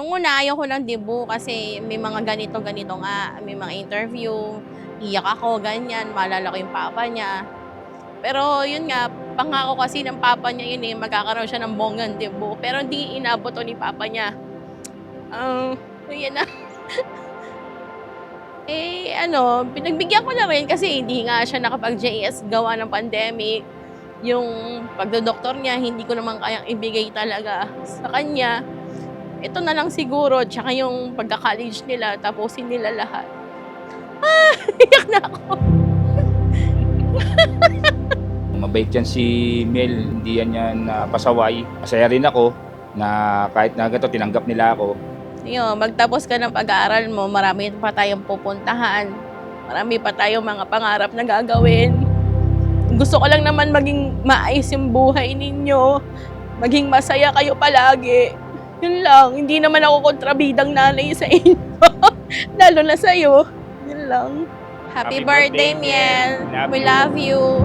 Nung una, ayaw ko ng debut kasi may mga ganito-ganito nga. May mga interview, iyak ako, ganyan, maalala ko yung papa niya. Pero yun nga, pangako kasi ng papa niya yun magkakaroon siya ng bonggang debut. Pero hindi inabot to ni papa niya. Yun na. Pinagbigyan ko na rin kasi hindi nga siya nakapag-JS gawa ng pandemic. Yung pagdodoktor niya, hindi ko naman kayang ibigay talaga sa kanya. Ito na lang siguro, tsaka yung pagka-college nila, tapusin nila lahat. Iyak na ako. Mabait yan si Mel, hindi yan pasaway. Masaya rin ako na kahit na ganito, tinanggap nila ako. Magtapos ka ng pag-aaral mo, marami pa tayong pupuntahan. Marami pa tayong mga pangarap na gagawin. Gusto ko lang naman maging maayos yung buhay ninyo. Maging masaya kayo palagi. Yun lang, hindi naman ako kontrabidang nanay sa inyo. Lalo na sa'yo. Yun lang. Happy birthday, Miel. We love you.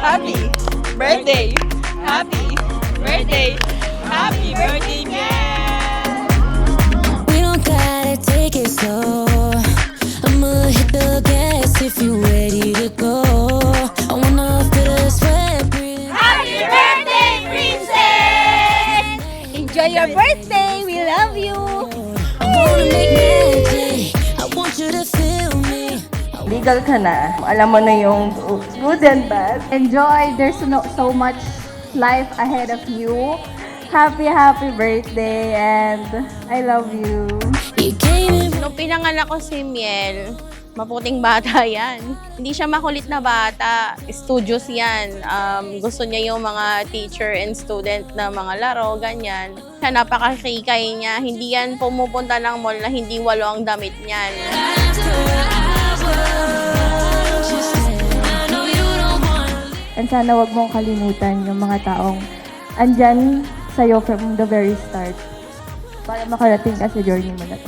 Happy birthday! Happy birthday! Happy birthday, Miel! We don't gotta take it slow. I'ma hit the gas if you ready to go. I wanna feel the sweat breathing. Happy birthday, princess! Enjoy your birthday. We love you. I wanna make magic. I want you to feel me. Legal ka na. Alam mo na yung good and bad. Enjoy. There's so much life ahead of you. Happy birthday and I love you. Nung pinanganak ko si Miel, maputing bata yan. Hindi siya makulit na bata. Studios yan. Gusto niya yung mga teacher and student na mga laro, ganyan. Siya napakakikay niya. Hindi yan pumupunta ng mall na hindi walo ang damit niyan. And sana wag mong kalimutan yung mga taong andyan sa'yo from the very start para makarating ka sa journey mo na to.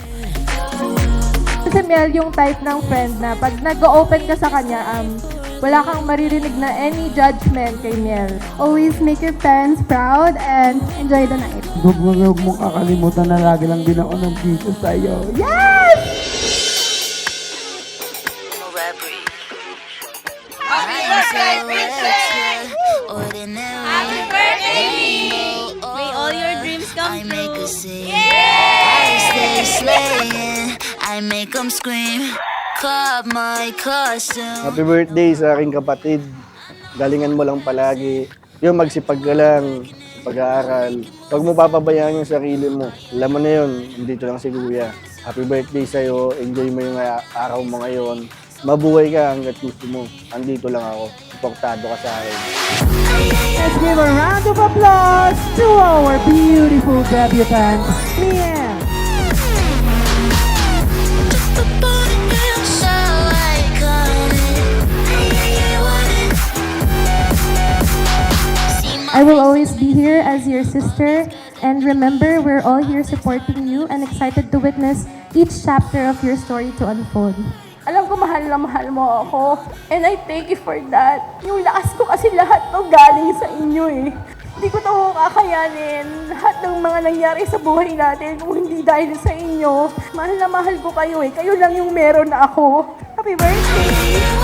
Si Miel yung type ng friend na pag nag-open ka sa kanya, wala kang maririnig na any judgment kay Miel. Always make your parents proud and enjoy the night. Huwag mong kakalimutan na lagi lang din ako nandito sa'yo. Yes! Happy birthday, princess! Happy birthday, May all your dreams come true. I make them scream. Cut my costume. Happy birthday sa aking kapatid. Galingan mo lang palagi. Yung magsipag ka lang sa pag-aaral. Huwag mo papabayaan yung sarili mo. Alam mo na yun, dito lang si Kuya. Happy birthday sa'yo. Enjoy mo yung araw mo ngayon. Mabuhay ka hanggat gusto mo. Andito lang ako. Suportado ka sa akin. Let's give a round of applause to our beautiful debutante, Miel. I will always be here as your sister, and remember, we're all here supporting you and excited to witness each chapter of your story to unfold. Alam ko mahal na mahal mo ako. And I thank you for that. Yung lakas ko kasi lahat to galing sa inyo eh. Hindi ko to kakayanin. Lahat ng mga nangyari sa buhay natin kung hindi dahil sa inyo. Mahal na mahal ko kayo eh. Kayo lang yung meron na ako. Happy birthday!